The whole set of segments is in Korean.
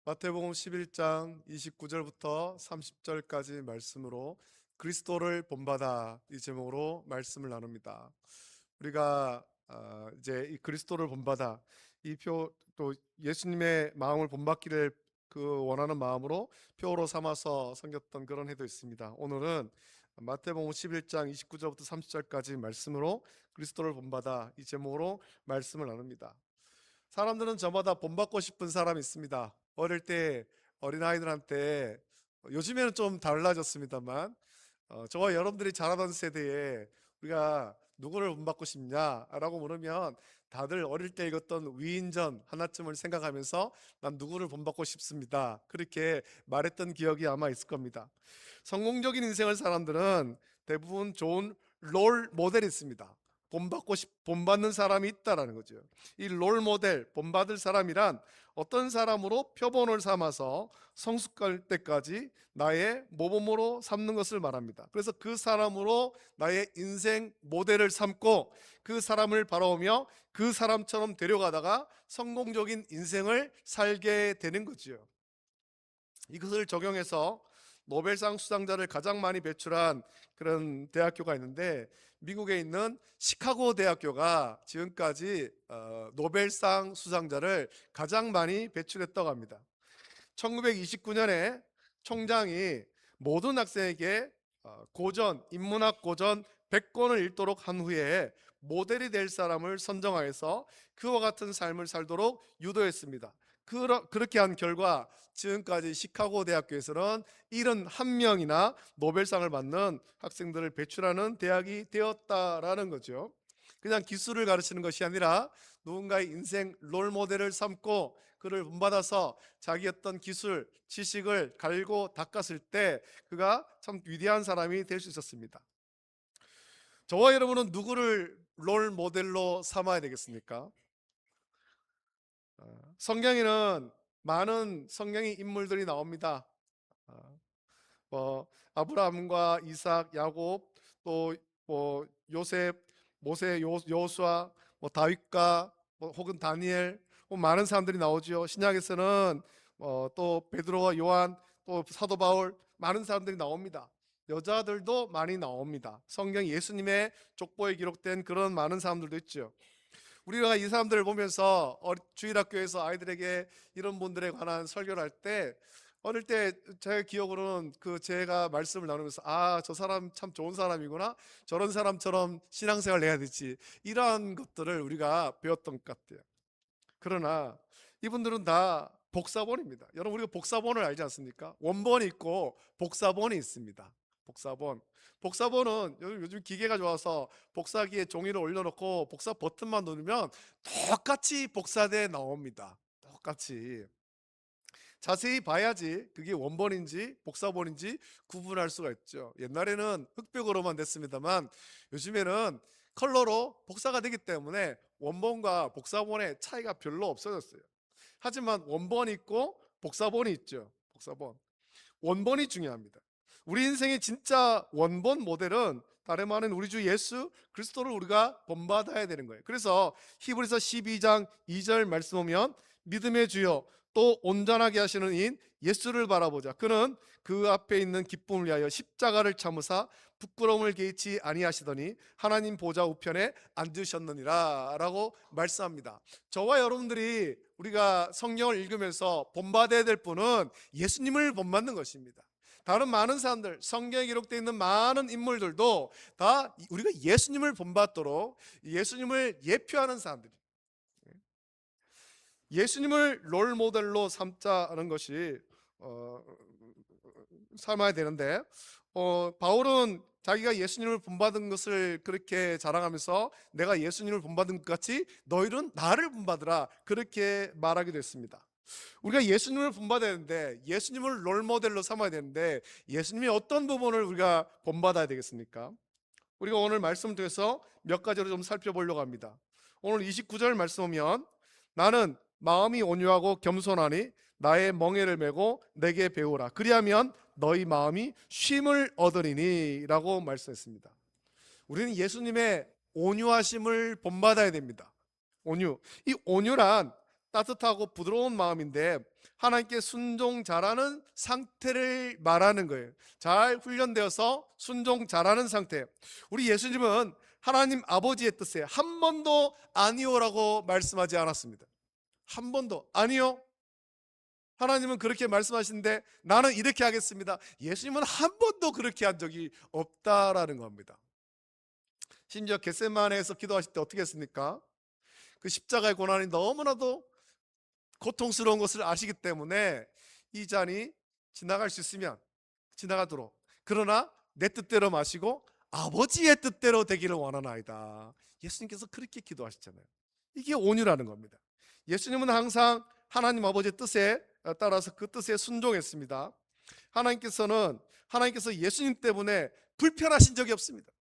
마태복음 11장 29절부터 30절까지 말씀으로 그리스도를 본받아 이 제목으로 말씀을 나눕니다. 우리가 이제 이 그리스도를 본받아 이 표 또 예수님의 마음을 본받기를 원하는 마음으로 표로 삼아서 섬겼던 그런 해도 있습니다. 오늘은 마태복음 11장 29절부터 30절까지 말씀으로 그리스도를 본받아 이 제목으로 말씀을 나눕니다. 사람들은 저마다 본받고 싶은 사람이 있습니다. 어릴 때 어린아이들한테, 요즘에는 좀 달라졌습니다만, 저와 여러분들이 자라던 세대에 우리가 누구를 본받고 싶냐라고 물으면 다들 어릴 때 읽었던 위인전 하나쯤을 생각하면서 난 누구를 본받고 싶습니다, 그렇게 말했던 기억이 아마 있을 겁니다. 성공적인 인생을 사람들은 대부분 좋은 롤 모델이 있습니다. 본받는 사람이 있다라는 거죠. 이 롤 모델, 본받을 사람이란 어떤 사람으로 표본을 삼아서 성숙할 때까지 나의 모범으로 삼는 것을 말합니다. 그래서 그 사람으로 나의 인생 모델을 삼고 그 사람을 바라보며 그 사람처럼 데려가다가 성공적인 인생을 살게 되는 거지요. 이것을 적용해서 노벨상 수상자를 가장 많이 배출한 그런 대학교가 있는데, 미국에 있는 시카고 대학교가 지금까지 노벨상 수상자를 가장 많이 배출했다고 합니다. 1929년에 총장이 모든 학생에게 인문학 고전 100권을 읽도록 한 후에 모델이 될 사람을 선정하여서 그와 같은 삶을 살도록 유도했습니다. 그렇게 한 결과 지금까지 시카고 대학교에서는 71명이나 노벨상을 받는 학생들을 배출하는 대학이 되었다라는 거죠. 그냥 기술을 가르치는 것이 아니라 누군가의 인생 롤 모델을 삼고 그를 본받아서 자기 어떤 기술, 지식을 갈고 닦았을 때 그가 참 위대한 사람이 될 수 있었습니다. 저와 여러분은 누구를 롤 모델로 삼아야 되겠습니까? 성경에는 많은 성경의 인물들이 나옵니다. 어, 아브라함과 이삭, 야곱, 또 요셉, 모세, 여호수아, 다윗과 혹은 다니엘, 많은 사람들이 나오죠. 신약에서는 또 베드로와 요한, 또 사도 바울, 많은 사람들이 나옵니다. 여자들도 많이 나옵니다. 성경 예수님의 족보에 기록된 그런 많은 사람들도 있죠. 우리가 이 사람들을 보면서 주일학교에서 아이들에게 이런 분들에 관한 설교를 할 때, 어릴 때 제 기억으로는 제가 말씀을 나누면서 저 사람 참 좋은 사람이구나, 저런 사람처럼 신앙생활을 해야 되지, 이러한 것들을 우리가 배웠던 것 같아요. 그러나 이분들은 다 복사본입니다. 여러분, 우리가 복사본을 알지 않습니까? 원본이 있고 복사본이 있습니다. 복사본은 요즘 기계가 좋아서 복사기에 종이를 올려놓고 복사 버튼만 누르면 똑같이 복사돼 나옵니다. 똑같이. 자세히 봐야지 그게 원본인지 복사본인지 구분할 수가 있죠. 옛날에는 흑백으로만 됐습니다만 요즘에는 컬러로 복사가 되기 때문에 원본과 복사본의 차이가 별로 없어졌어요. 하지만 원본이 있고 복사본이 있죠. 복사본. 원본이 중요합니다. 우리 인생의 진짜 원본 모델은 다름 아닌 우리 주 예수 그리스도를 우리가 본받아야 되는 거예요. 그래서 히브리서 12장 2절 말씀 보면, 믿음의 주여 또 온전하게 하시는 이인 예수를 바라보자. 그는 그 앞에 있는 기쁨을 위하여 십자가를 참으사 부끄러움을 개의치 아니하시더니 하나님 보좌 우편에 앉으셨느니라 라고 말씀합니다. 저와 여러분들이 우리가 성경을 읽으면서 본받아야 될 분은 예수님을 본받는 것입니다. 다른 많은 사람들, 성경에 기록되어 있는 많은 인물들도 다 우리가 예수님을 본받도록 예수님을 예표하는 사람들이, 예수님을 롤 모델로 삼자는 것이 삼아야 되는데, 바울은 자기가 예수님을 본받은 것을 그렇게 자랑하면서 내가 예수님을 본받은 것 같이 너희는 나를 본받으라, 그렇게 말하기도 했습니다. 우리가 예수님을 본받아야 되는데, 예수님을 롤 모델로 삼아야 되는데, 예수님의 어떤 부분을 우리가 본받아야 되겠습니까? 우리가 오늘 말씀을 통해서 몇 가지로 좀 살펴보려고 합니다. 오늘 29절 말씀 보면, 나는 마음이 온유하고 겸손하니 나의 멍에를 메고 내게 배우라, 그리하면 너희 마음이 쉼을 얻으리니 라고 말씀했습니다. 우리는 예수님의 온유하심을 본받아야 됩니다. 온유. 이 온유란 따뜻하고 부드러운 마음인데, 하나님께 순종 잘하는 상태를 말하는 거예요. 잘 훈련되어서 순종 잘하는 상태. 우리 예수님은 하나님 아버지의 뜻에 한 번도 아니오라고 말씀하지 않았습니다. 한 번도 아니요. 하나님은 그렇게 말씀하시는데 나는 이렇게 하겠습니다. 예수님은 한 번도 그렇게 한 적이 없다라는 겁니다. 심지어 겟세마네에서 기도하실 때 어떻게 했습니까? 그 십자가의 고난이 너무나도 고통스러운 것을 아시기 때문에 이 잔이 지나갈 수 있으면 지나가도록, 그러나 내 뜻대로 마시고 아버지의 뜻대로 되기를 원하나이다. 예수님께서 그렇게 기도하셨잖아요. 이게 온유라는 겁니다. 예수님은 항상 하나님 아버지의 뜻에 따라서 그 뜻에 순종했습니다. 하나님께서 예수님 때문에 불편하신 적이 없습니다.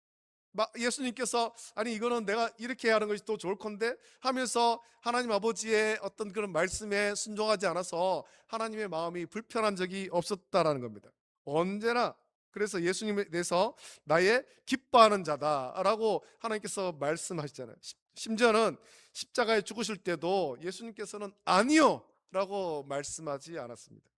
예수님께서 아니 이거는 내가 이렇게 하는 것이 더 좋을 건데 하면서 하나님 아버지의 어떤 그런 말씀에 순종하지 않아서 하나님의 마음이 불편한 적이 없었다라는 겁니다. 언제나. 그래서 예수님에 대해서 나의 기뻐하는 자다라고 하나님께서 말씀하시잖아요. 심지어는 십자가에 죽으실 때도 예수님께서는 아니요 라고 말씀하지 않았습니다.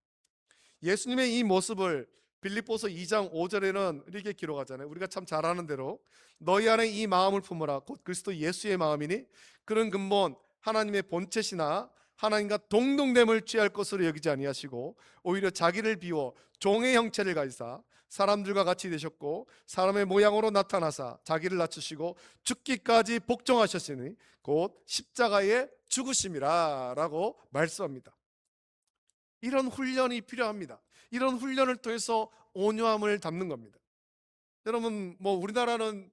예수님의 이 모습을 빌립보서 2장 5절에는 이렇게 기록하잖아요. 우리가 참 잘 아는 대로 너희 안에 이 마음을 품으라 곧 그리스도 예수의 마음이니 그런 근본 하나님의 본체시나 하나님과 동등됨을 취할 것으로 여기지 아니하시고 오히려 자기를 비워 종의 형체를 가지사 사람들과 같이 되셨고 사람의 모양으로 나타나사 자기를 낮추시고 죽기까지 복종하셨으니 곧 십자가의 죽으심이라 라고 말씀합니다. 이런 훈련이 필요합니다. 이런 훈련을 통해서 온유함을 담는 겁니다. 여러분, 우리나라는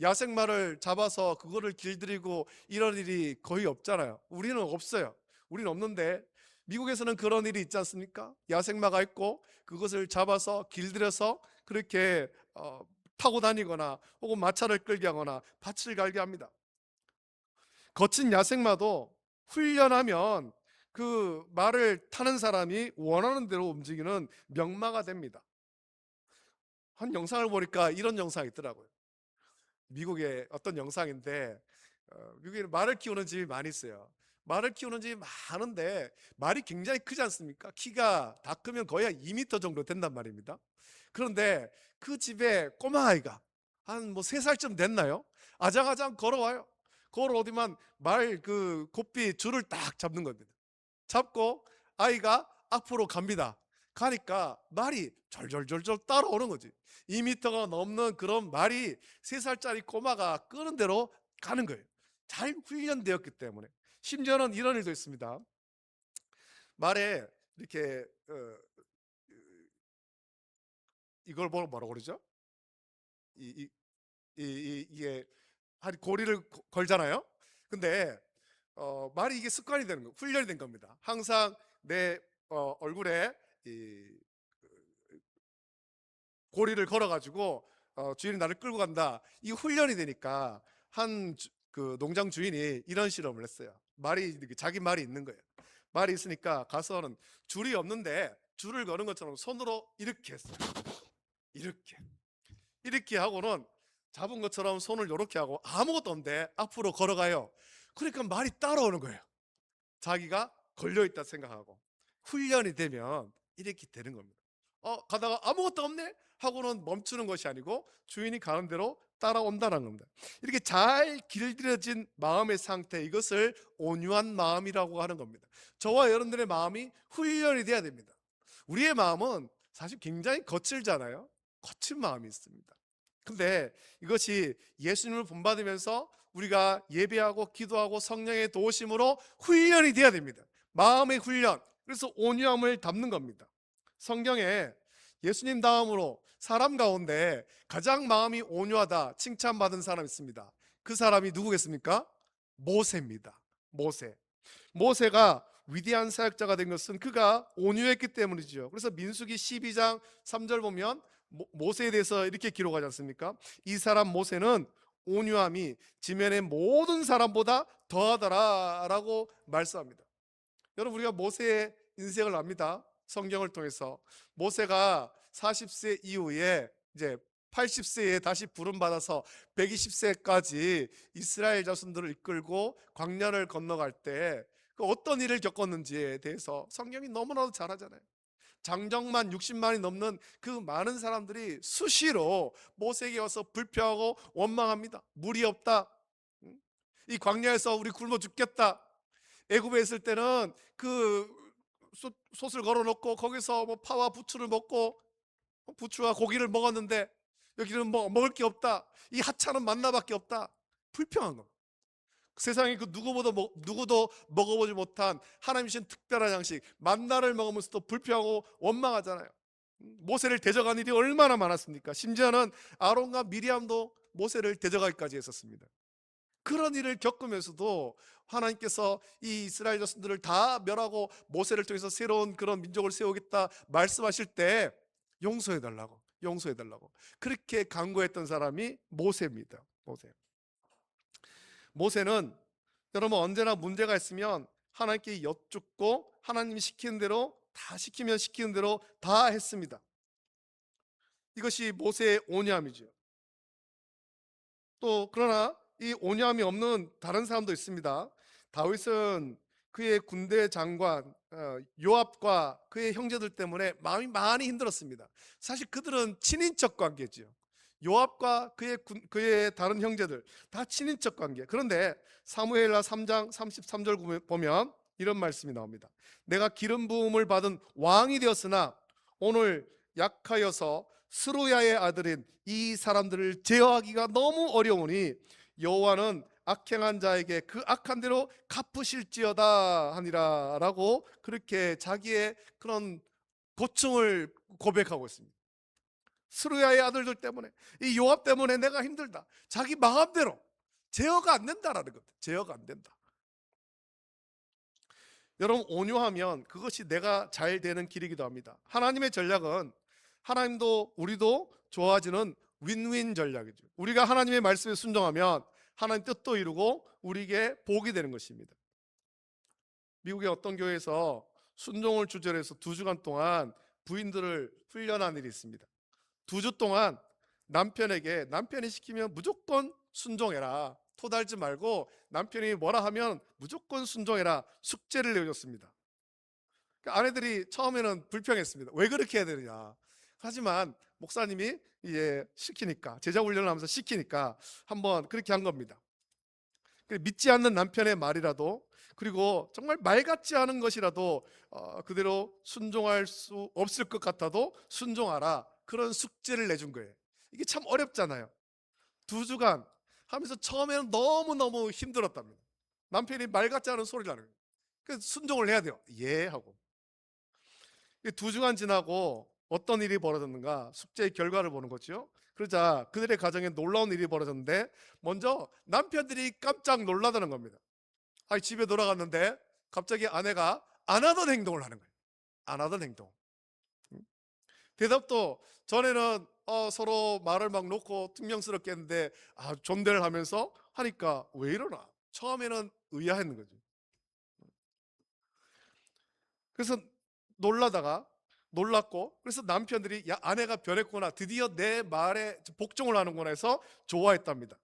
야생마를 잡아서 그거를 길들이고 이런 일이 거의 없잖아요. 우리는 없어요. 우리는 없는데 미국에서는 그런 일이 있지 않습니까? 야생마가 있고 그것을 잡아서 길들여서 그렇게 타고 다니거나 혹은 마차를 끌게 하거나 밭을 갈게 합니다. 거친 야생마도 훈련하면 그 말을 타는 사람이 원하는 대로 움직이는 명마가 됩니다. 한 영상을 보니까 이런 영상이 있더라고요. 미국의 어떤 영상인데 미국에 말을 키우는 집이 많이 있어요. 말을 키우는 집이 많은데 말이 굉장히 크지 않습니까? 키가 다 크면 거의 한 2m 정도 된단 말입니다. 그런데 그 집에 꼬마아이가 한 3살쯤 됐나요? 아장아장 걸어와요. 걸어오더만 말 그 고삐 줄을 딱 잡는 겁니다. 잡고 아이가 앞으로 갑니다. 가니까 말이 절절절절 따라오는 거지. 2m가 넘는 그런 말이 3살짜리 꼬마가 끄는 대로 가는 거예요. 잘 훈련되었기 때문에. 심지어는 이런 일도 있습니다. 말에 이렇게 이걸 뭐라고 그러죠? 이게 한 고리를 걸잖아요. 근데 말이 이게 습관이 되는 거, 훈련이 된 겁니다. 항상 내 얼굴에 이 고리를 걸어가지고 주인이 나를 끌고 간다. 이 훈련이 되니까 그 농장 주인이 이런 실험을 했어요. 말이 자기 말이 있는 거예요. 말이 있으니까 가서는 줄이 없는데 줄을 거는 것처럼 손으로 이렇게 했어요. 이렇게 하고는 잡은 것처럼 손을 이렇게 하고 아무것도 없는데 앞으로 걸어가요. 그러니까 말이 따라오는 거예요. 자기가 걸려있다 생각하고. 훈련이 되면 이렇게 되는 겁니다. 가다가 아무것도 없네 하고는 멈추는 것이 아니고 주인이 가는 대로 따라온다는 겁니다. 이렇게 잘 길들여진 마음의 상태, 이것을 온유한 마음이라고 하는 겁니다. 저와 여러분들의 마음이 훈련이 돼야 됩니다. 우리의 마음은 사실 굉장히 거칠잖아요. 거친 마음이 있습니다. 근데 이것이 예수님을 본받으면서 우리가 예배하고 기도하고 성령의 도우심으로 훈련이 돼야 됩니다. 마음의 훈련. 그래서 온유함을 담는 겁니다. 성경에 예수님 다음으로 사람 가운데 가장 마음이 온유하다 칭찬받은 사람이 있습니다. 그 사람이 누구겠습니까? 모세입니다. 모세가 위대한 사역자가 된 것은 그가 온유했기 때문이죠. 그래서 민수기 12장 3절 보면 모세에 대해서 이렇게 기록하지 않습니까? 이 사람 모세는 온유함이 지면의 모든 사람보다 더하더라라고 말씀합니다. 여러분, 우리가 모세의 인생을 압니다. 성경을 통해서. 모세가 40세 이후에 이제 80세에 다시 부름받아서 120세까지 이스라엘 자손들을 이끌고 광야를 건너갈 때 그 어떤 일을 겪었는지에 대해서 성경이 너무나도 잘 하잖아요. 장정만 60만이 넘는 그 많은 사람들이 수시로 모세에게 와서 불평하고 원망합니다. 물이 없다. 응? 이 광야에서 우리 굶어 죽겠다. 애굽에 있을 때는 그 솥을 걸어놓고 거기서 뭐 파와 부추를 먹고 부추와 고기를 먹었는데 여기는 뭐 먹을 게 없다. 이 하찮은 만나밖에 없다. 불평한 겁니다. 세상에 그 누구도 먹어보지 못한 하나님 신 특별한 양식 만나를 먹으면서도 불평하고 원망하잖아요. 모세를 대적한 일이 얼마나 많았습니까? 심지어는 아론과 미리암도 모세를 대적하기까지 했었습니다. 그런 일을 겪으면서도 하나님께서 이 이스라엘 자손들을 다 멸하고 모세를 통해서 새로운 그런 민족을 세우겠다 말씀하실 때 용서해달라고 그렇게 간구했던 사람이 모세입니다. 모세는 여러분 언제나 문제가 있으면 하나님께 여쭙고 하나님이 시키는 대로 다 시키는 대로 다 했습니다. 이것이 모세의 온유함이죠. 또 그러나 이 온유함이 없는 다른 사람도 있습니다. 다윗은 그의 군대 장관 요압과 그의 형제들 때문에 마음이 많이 힘들었습니다. 사실 그들은 친인척 관계죠. 요압과 그의 다른 형제들 다 친인척 관계. 그런데 사무엘하 3장 33절 보면 이런 말씀이 나옵니다. 내가 기름 부음을 받은 왕이 되었으나 오늘 약하여서 스루야의 아들인 이 사람들을 제어하기가 너무 어려우니 여호와는 악행한 자에게 그 악한 대로 갚으실지어다 하니라 라고 그렇게 자기의 그런 고충을 고백하고 있습니다. 스루야의 아들들 때문에 이 요압 때문에 내가 힘들다. 자기 마음대로 제어가 안 된다라는 것. 제어가 안 된다. 여러분 온유하면 그것이 내가 잘 되는 길이기도 합니다. 하나님의 전략은 하나님도 우리도 좋아지는 윈윈 전략이죠. 우리가 하나님의 말씀에 순종하면 하나님 뜻도 이루고 우리에게 복이 되는 것입니다. 미국의 어떤 교회에서 순종을 주제로 해서 2주간 동안 부인들을 훈련한 일이 있습니다. 2주 동안 남편이 시키면 무조건 순종해라. 토달지 말고 남편이 뭐라 하면 무조건 순종해라. 숙제를 내어줬습니다. 그러니까 아내들이 처음에는 불평했습니다. 왜 그렇게 해야 되느냐. 하지만 목사님이 이제 시키니까 제자 훈련을 하면서 시키니까 한번 그렇게 한 겁니다. 믿지 않는 남편의 말이라도 그리고 정말 말 같지 않은 것이라도 그대로 순종할 수 없을 것 같아도 순종하라. 그런 숙제를 내준 거예요. 이게 참 어렵잖아요. 2주간 하면서 처음에는 너무너무 힘들었답니다. 남편이 말 같지 않은 소리를 하는 거예요. 그래서 순종을 해야 돼요. 예 하고. 2주간 지나고 어떤 일이 벌어졌는가 숙제의 결과를 보는 거죠. 그러자 그들의 가정에 놀라운 일이 벌어졌는데 먼저 남편들이 깜짝 놀라다는 겁니다. 집에 돌아갔는데 갑자기 아내가 안 하던 행동을 하는 거예요. 안 하던 행동. 대답도 전에는 서로 말을 막 놓고 퉁명스럽게 했는데 존대를 하면서 하니까 왜 이러나. 처음에는 의아했는 거죠. 그래서 놀랐고 그래서 남편들이 야 아내가 변했구나, 드디어 내 말에 복종을 하는구나 해서 좋아했답니다.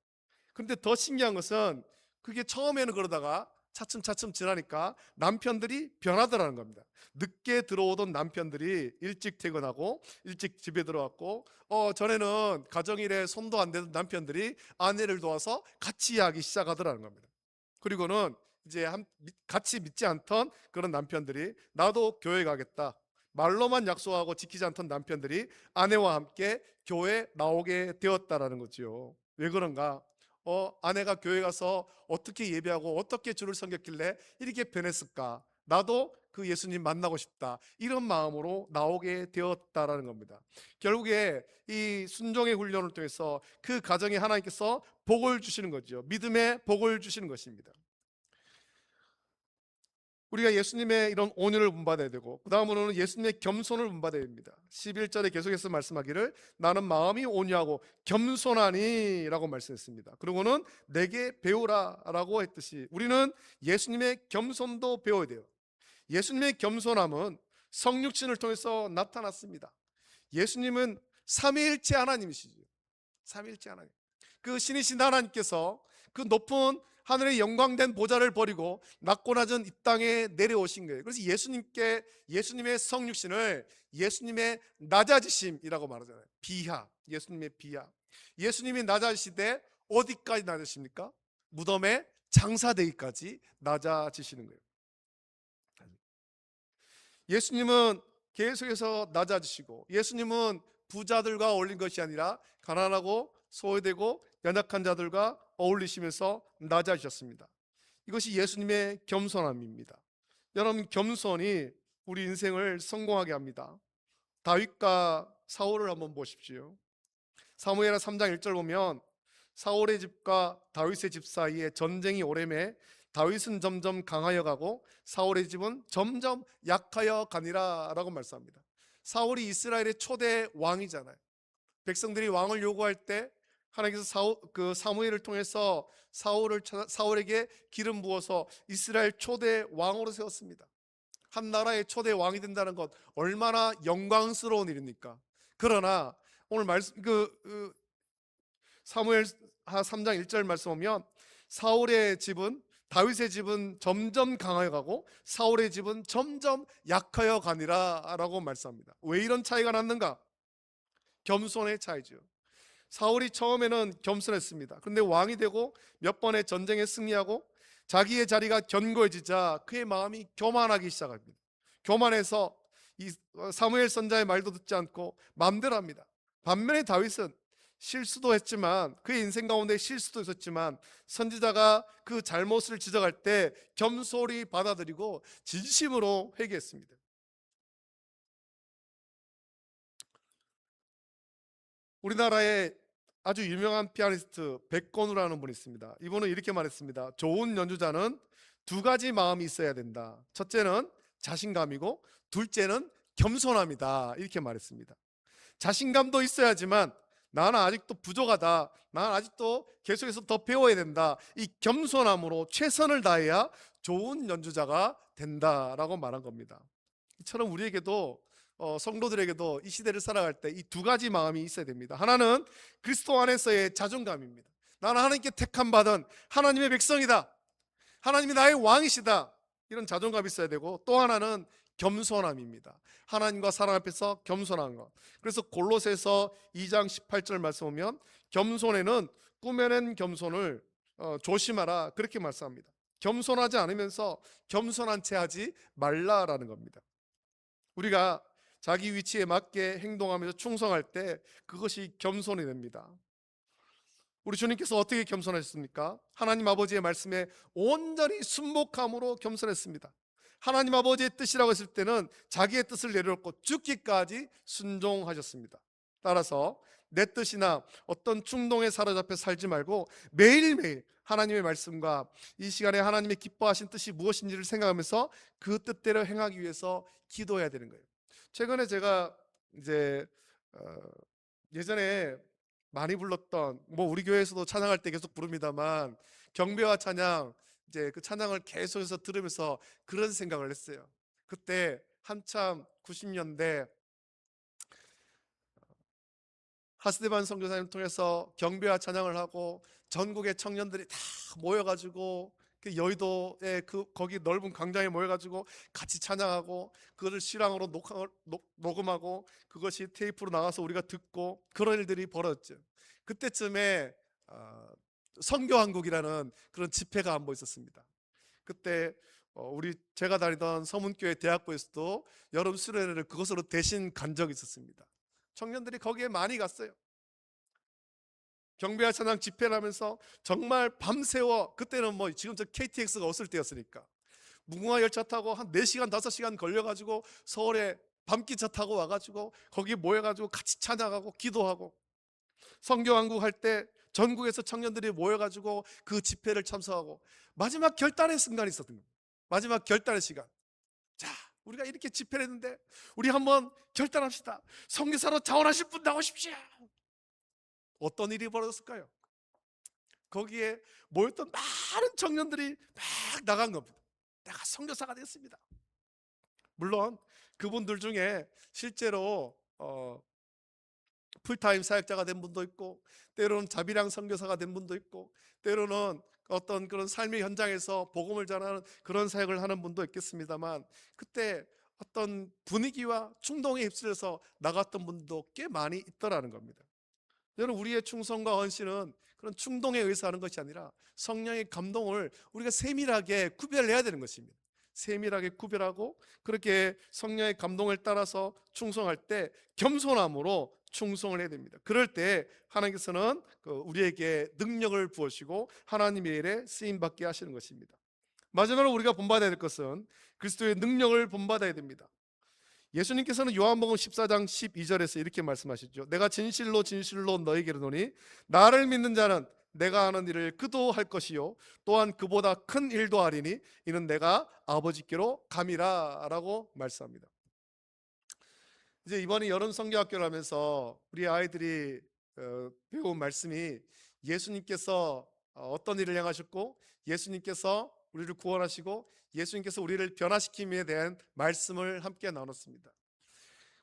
그런데 더 신기한 것은 그게 처음에는 그러다가 차츰 지나니까 남편들이 변하더라는 겁니다. 늦게 들어오던 남편들이 일찍 퇴근하고 일찍 집에 들어왔고 전에는 가정일에 손도 안 대던 남편들이 아내를 도와서 같이 하기 시작하더라는 겁니다. 그리고는 이제 같이 믿지 않던 그런 남편들이 나도 교회 가겠다 말로만 약속하고 지키지 않던 남편들이 아내와 함께 교회에 나오게 되었다라는 거죠. 왜 그런가? 아내가 교회 가서 어떻게 예배하고 어떻게 주를 섬겼길래 이렇게 변했을까? 나도 그 예수님 만나고 싶다. 이런 마음으로 나오게 되었다라는 겁니다. 결국에 이 순종의 훈련을 통해서 그 가정에 하나님께서 복을 주시는 거죠. 믿음의 복을 주시는 것입니다. 우리가 예수님의 이런 온유를 본받아야 되고 그 다음으로는 예수님의 겸손을 본받아야 됩니다. 11절에 계속해서 말씀하기를 나는 마음이 온유하고 겸손하니 라고 말씀했습니다. 그리고는 내게 배우라 라고 했듯이 우리는 예수님의 겸손도 배워야 돼요. 예수님의 겸손함은 성육신을 통해서 나타났습니다. 예수님은 삼위일체 하나님이시죠. 삼위일체 하나님. 그 신이신 하나님께서 그 높은 하늘의 영광된 보좌를 버리고 낮고 낮은 이 땅에 내려오신 거예요. 그래서 예수님의 성육신을 예수님의 낮아지심이라고 말하잖아요. 비하, 예수님의 비하. 예수님이 낮아지시되 어디까지 낮으십니까? 무덤에 장사되기까지 낮아지시는 거예요. 예수님은 계속해서 낮아지시고, 예수님은 부자들과 어울린 것이 아니라 가난하고 소외되고 연약한 자들과 어울리시면서 낮아지셨습니다. 이것이 예수님의 겸손함입니다. 여러분, 겸손이 우리 인생을 성공하게 합니다. 다윗과 사울을 한번 보십시오. 사무엘하 3장 1절 보면 사울의 집과 다윗의 집 사이에 전쟁이 오래매 다윗은 점점 강하여 가고 사울의 집은 점점 약하여 가니라 라고 말씀합니다. 사울이 이스라엘의 초대 왕이잖아요. 백성들이 왕을 요구할 때 하나님께서 사무엘을 통해서 사울에게 기름 부어서 이스라엘 초대 왕으로 세웠습니다. 한 나라의 초대 왕이 된다는 것 얼마나 영광스러운 일입니까? 그러나 오늘 말씀 사무엘하 3장 1절 말씀 보면 다윗의 집은 점점 강하여 가고 사울의 집은 점점 약하여 가니라 라고 말씀합니다. 왜 이런 차이가 났는가? 겸손의 차이죠. 사울이 처음에는 겸손했습니다. 그런데 왕이 되고 몇 번의 전쟁에 승리하고 자기의 자리가 견고해지자 그의 마음이 교만하기 시작합니다. 교만해서 사무엘 선자의 말도 듣지 않고 마음대로 합니다. 반면에 다윗은 실수도 했지만, 그의 인생 가운데 실수도 있었지만 선지자가 그 잘못을 지적할 때 겸손히 받아들이고 진심으로 회개했습니다. 우리나라에 아주 유명한 피아니스트 백건우라는 분이 있습니다. 이분은 이렇게 말했습니다. 좋은 연주자는 두 가지 마음이 있어야 된다. 첫째는 자신감이고 둘째는 겸손함이다. 이렇게 말했습니다. 자신감도 있어야지만 나는 아직도 부족하다, 나는 아직도 계속해서 더 배워야 된다, 이 겸손함으로 최선을 다해야 좋은 연주자가 된다라고 말한 겁니다. 이처럼 우리에게도 성도들에게도 이 시대를 살아갈 때 이 두 가지 마음이 있어야 됩니다. 하나는 그리스도 안에서의 자존감입니다. 나는 하나님께 택함 받은 하나님의 백성이다, 하나님이 나의 왕이시다, 이런 자존감이 있어야 되고, 또 하나는 겸손함입니다. 하나님과 사람 앞에서 겸손한 것. 그래서 골로새서 2장 18절 말씀 보면 겸손에는 꾸며낸 겸손을 조심하라, 그렇게 말씀합니다. 겸손하지 않으면서 겸손한 채 하지 말라라는 겁니다. 우리가 자기 위치에 맞게 행동하면서 충성할 때 그것이 겸손이 됩니다. 우리 주님께서 어떻게 겸손하셨습니까? 하나님 아버지의 말씀에 온전히 순복함으로 겸손했습니다. 하나님 아버지의 뜻이라고 했을 때는 자기의 뜻을 내려놓고 죽기까지 순종하셨습니다. 따라서 내 뜻이나 어떤 충동에 사로잡혀 살지 말고 매일매일 하나님의 말씀과 이 시간에 하나님의 기뻐하신 뜻이 무엇인지를 생각하면서 그 뜻대로 행하기 위해서 기도해야 되는 거예요. 최근에 제가 이제 예전에 많이 불렀던, 우리 교회에서도 찬양할 때 계속 부릅니다만, 경배와 찬양, 이제 그 찬양을 계속해서 들으면서 그런 생각을 했어요. 그때 한참 90년대 하스데반 선교사님 통해서 경배와 찬양을 하고 전국의 청년들이 다 모여가지고 그 여의도에 거기 넓은 광장에 모여가지고 같이 찬양하고 그것을 실황으로 녹음하고 그것이 테이프로 나가서 우리가 듣고 그런 일들이 벌어졌죠. 그때쯤에 선교한국이라는 그런 집회가 한 번 있었습니다. 그때 제가 다니던 서문교회 대학부에서도 여름 수련회를 그것으로 대신 간 적이 있었습니다. 청년들이 거기에 많이 갔어요. 경배와 찬양 집회를 하면서 정말 밤새워, 그때는 지금 저 KTX가 없을 때였으니까 무궁화 열차 타고 한 4시간 5시간 걸려가지고 서울에 밤기차 타고 와가지고 거기 모여가지고 같이 찬양하고 기도하고, 선교한국 할 때 전국에서 청년들이 모여가지고 그 집회를 참석하고 마지막 결단의 순간이 있었던 겁니다. 마지막 결단의 시간. 자, 우리가 이렇게 집회를 했는데 우리 한번 결단합시다. 선교사로 자원하실 분 나오십시오. 어떤 일이 벌어졌을까요? 거기에 모였던 많은 청년들이 막 나간 겁니다. 내가 선교사가 됐습니다. 물론 그분들 중에 실제로 풀타임 사역자가 된 분도 있고, 때로는 자비랑 선교사가 된 분도 있고, 때로는 어떤 그런 삶의 현장에서 복음을 전하는 그런 사역을 하는 분도 있겠습니다만, 그때 어떤 분위기와 충동에 휩쓸려서 나갔던 분도 꽤 많이 있더라는 겁니다. 여러분, 우리의 충성과 헌신은 그런 충동에 의해서 하는 것이 아니라 성령의 감동을 우리가 세밀하게 구별해야 되는 것입니다. 세밀하게 구별하고 그렇게 성령의 감동을 따라서 충성할 때 겸손함으로 충성을 해야 됩니다. 그럴 때 하나님께서는 우리에게 능력을 부으시고 하나님의 일에 쓰임받게 하시는 것입니다. 마지막으로 우리가 본받아야 될 것은 그리스도의 능력을 본받아야 됩니다. 예수님께서는 요한복음 14장 12절에서 이렇게 말씀하시죠. 내가 진실로 진실로 너희에게 이르노니 나를 믿는 자는 내가 하는 일을 그도 할 것이요 또한 그보다 큰 일도 하리니 이는 내가 아버지께로 감이라 라고 말씀합니다. 이제 이번에 여름 성경학교를 하면서 우리 아이들이 배운 말씀이, 예수님께서 어떤 일을 행하셨고 예수님께서 우리를 구원하시고 예수님께서 우리를 변화시킴에 대한 말씀을 함께 나눴습니다.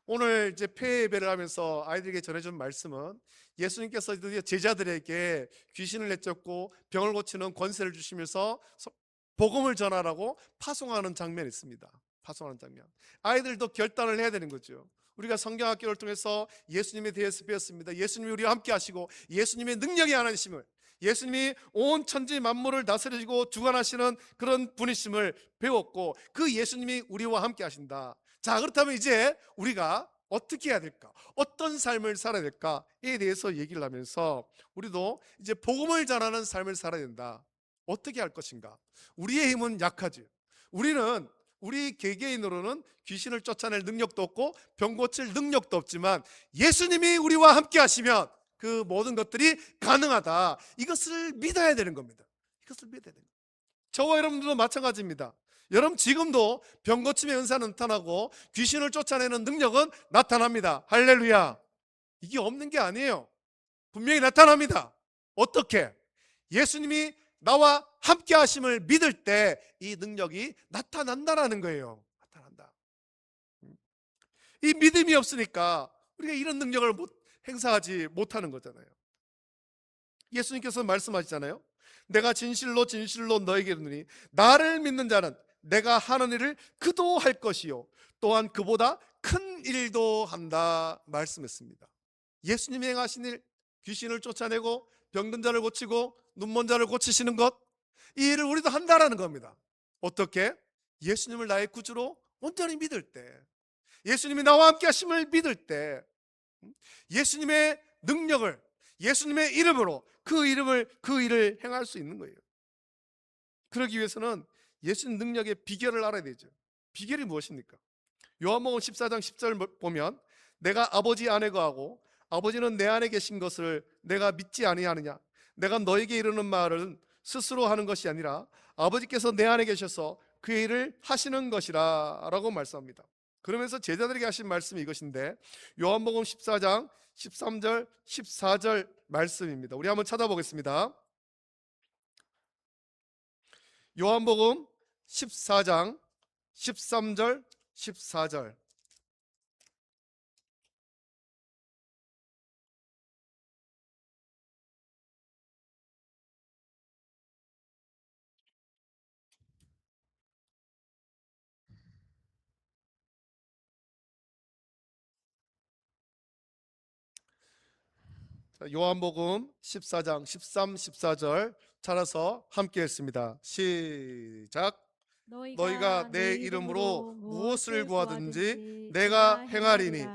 오늘 이제 폐 예배를 하면서 아이들에게 전해준 말씀은, 예수님께서 드디어 제자들에게 귀신을 내쫓고 병을 고치는 권세를 주시면서 복음을 전하라고 파송하는 장면이 있습니다. 파송하는 장면. 아이들도 결단을 해야 되는 거죠. 우리가 성경학교를 통해서 예수님에 대해서 배웠습니다. 예수님이 우리와 함께 하시고 예수님의 능력이 하나님이심을, 예수님이 온 천지 만물을 다스리시고 주관하시는 그런 분이심을 배웠고, 그 예수님이 우리와 함께 하신다. 자, 그렇다면 이제 우리가 어떻게 해야 될까? 어떤 삶을 살아야 될까에 대해서 얘기를 하면서 우리도 이제 복음을 전하는 삶을 살아야 된다. 어떻게 할 것인가? 우리의 힘은 약하지. 우리 개개인으로는 귀신을 쫓아낼 능력도 없고 병 고칠 능력도 없지만 예수님이 우리와 함께 하시면 그 모든 것들이 가능하다. 이것을 믿어야 되는 겁니다. 이것을 믿어야 되는 겁니다. 저와 여러분들도 마찬가지입니다. 여러분, 지금도 병 고침의 은사는 나타나고 귀신을 쫓아내는 능력은 나타납니다. 할렐루야. 이게 없는 게 아니에요. 분명히 나타납니다. 어떻게? 예수님이 나와 함께 하심을 믿을 때 이 능력이 나타난다라는 거예요. 나타난다. 이 믿음이 없으니까 우리가 이런 능력을 행사하지 못하는 거잖아요. 예수님께서 말씀하시잖아요. 내가 진실로 진실로 너에게 이르노니 나를 믿는 자는 내가 하는 일을 그도 할 것이요 또한 그보다 큰 일도 한다 말씀했습니다. 예수님이 행하신 일, 귀신을 쫓아내고 병든 자를 고치고 눈먼 자를 고치시는 것, 이 일을 우리도 한다라는 겁니다. 어떻게? 예수님을 나의 구주로 온전히 믿을 때, 예수님이 나와 함께 하심을 믿을 때, 예수님의 능력을, 예수님의 이름으로 그 일을 행할 수 있는 거예요. 그러기 위해서는 예수님 능력의 비결을 알아야 되죠. 비결이 무엇입니까? 요한복음 14장 10절 보면 내가 아버지 안에 거하고 아버지는 내 안에 계신 것을 내가 믿지 아니하느냐? 내가 너에게 이르는 말은 스스로 하는 것이 아니라 아버지께서 내 안에 계셔서 그 일을 하시는 것이라 라고 말씀합니다. 그러면서 제자들에게 하신 말씀이 이것인데, 요한복음 14장 13절 14절 말씀입니다. 우리 한번 찾아보겠습니다. 요한복음 14장 13절 14절. 요한복음 14장 13, 14절 찾아서 함께 했습니다. 시작. 너희가 내 이름으로 무엇을 구하든지 내가 행하리니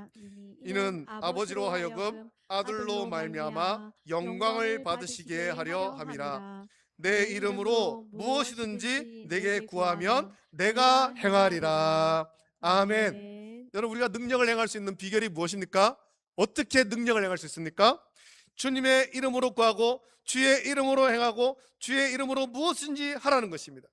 이는 아버지로 하여금 아들로 말미암아 영광을 받으시게 하려 함이라. 내 이름으로 무엇이든지 내게 구하면 내가 행하리라. 아멘. 여러분, 우리가 능력을 행할 수 있는 비결이 무엇입니까? 어떻게 능력을 행할 수 있습니까? 주님의 이름으로 구하고 주의 이름으로 행하고 주의 이름으로 무엇인지 하라는 것입니다.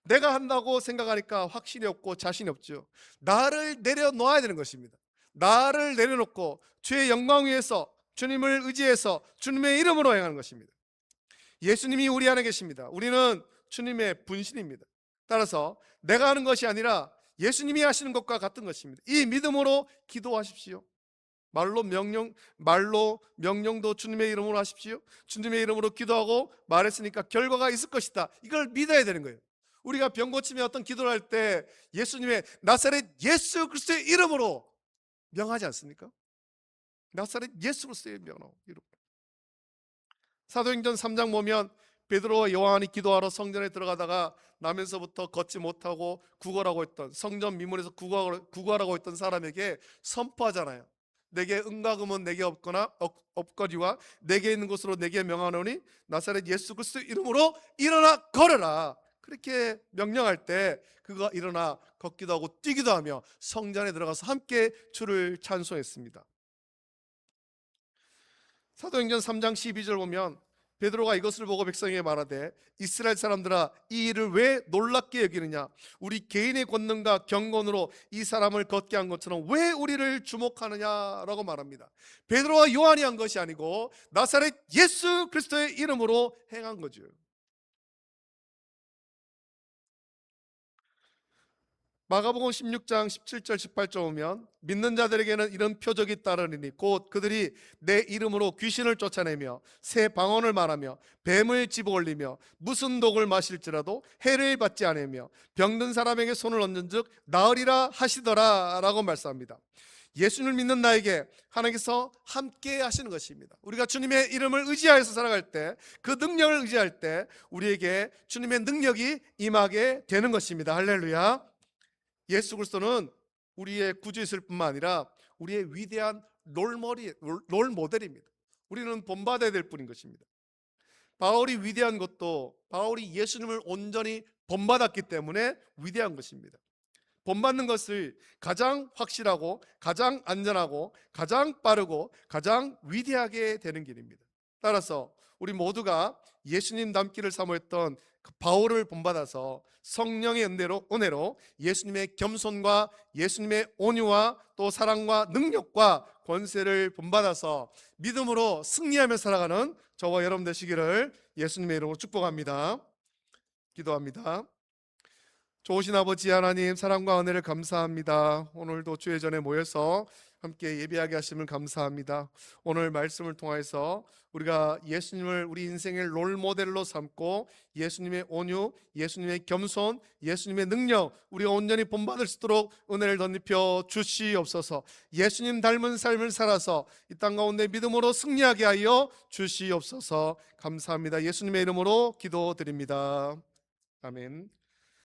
내가 한다고 생각하니까 확신이 없고 자신이 없죠. 나를 내려놓아야 되는 것입니다. 나를 내려놓고 주의 영광 위에서 주님을 의지해서 주님의 이름으로 행하는 것입니다. 예수님이 우리 안에 계십니다. 우리는 주님의 분신입니다. 따라서 내가 하는 것이 아니라 예수님이 하시는 것과 같은 것입니다. 이 믿음으로 기도하십시오. 말로 명령도 주님의 이름으로 하십시오. 주님의 이름으로 기도하고 말했으니까 결과가 있을 것이다. 이걸 믿어야 되는 거예요. 우리가 병 고침에 어떤 기도를 할 때 예수님의 나사렛 예수 그리스도의 이름으로 명하지 않습니까? 나사렛 예수 그리스도의 이름. 사도행전 3장 보면 베드로와 요한이 기도하러 성전에 들어가다가 나면서부터 걷지 못하고 구걸하고 있던, 성전 미문에서 구걸하고 있던 사람에게 선포하잖아요. 내게 은과 금은 내게 없거니와 내게 있는 곳으로 내게 명하노니 나사렛 예수 그리스도 이름으로 일어나 걸어라. 그렇게 명령할 때 그가 일어나 걷기도 하고 뛰기도 하며 성전에 들어가서 함께 주를 찬송했습니다. 사도행전 3장 12절 보면 베드로가 이것을 보고 백성에게 말하되 이스라엘 사람들아 이 일을 왜 놀랍게 여기느냐, 우리 개인의 권능과 경건으로 이 사람을 걷게 한 것처럼 왜 우리를 주목하느냐라고 말합니다. 베드로와 요한이 한 것이 아니고 나사렛 예수 그리스도의 이름으로 행한 거죠. 마가복음 16장 17절 18절 보면 믿는 자들에게는 이런 표적이 따르리니 곧 그들이 내 이름으로 귀신을 쫓아내며 새 방언을 말하며 뱀을 집어올리며 무슨 독을 마실지라도 해를 받지 않으며 병든 사람에게 손을 얹은즉 나으리라 하시더라 라고 말씀합니다. 예수님을 믿는 나에게 하나님께서 함께 하시는 것입니다. 우리가 주님의 이름을 의지하여서 살아갈 때, 그 능력을 의지할 때 우리에게 주님의 능력이 임하게 되는 것입니다. 할렐루야. 예수 그리스도는 우리의 구주이실 뿐만 아니라 우리의 위대한 롤모델입니다. 우리는 본받아야 될 뿐인 것입니다. 바울이 위대한 것도 바울이 예수님을 온전히 본받았기 때문에 위대한 것입니다. 본받는 것을 가장 확실하고 가장 안전하고 가장 빠르고 가장 위대하게 되는 길입니다. 따라서 우리 모두가 예수님 닮기를 사모했던 바울을 본받아서 성령의 은혜로 예수님의 겸손과 예수님의 온유와 또 사랑과 능력과 권세를 본받아서 믿음으로 승리하며 살아가는 저와 여러분 되시기를 예수님의 이름으로 축복합니다. 기도합니다. 좋으신 아버지 하나님, 사랑과 은혜를 감사합니다. 오늘도 주의 전에 모여서 함께 예배하게 하심을 감사합니다. 오늘 말씀을 통해서 우리가 예수님을 우리 인생의 롤모델로 삼고 예수님의 온유, 예수님의 겸손, 예수님의 능력 우리가 온전히 본받을 수 있도록 은혜를 덧입혀 주시옵소서. 예수님 닮은 삶을 살아서 이 땅 가운데 믿음으로 승리하게 하여 주시옵소서. 감사합니다. 예수님의 이름으로 기도드립니다. 아멘.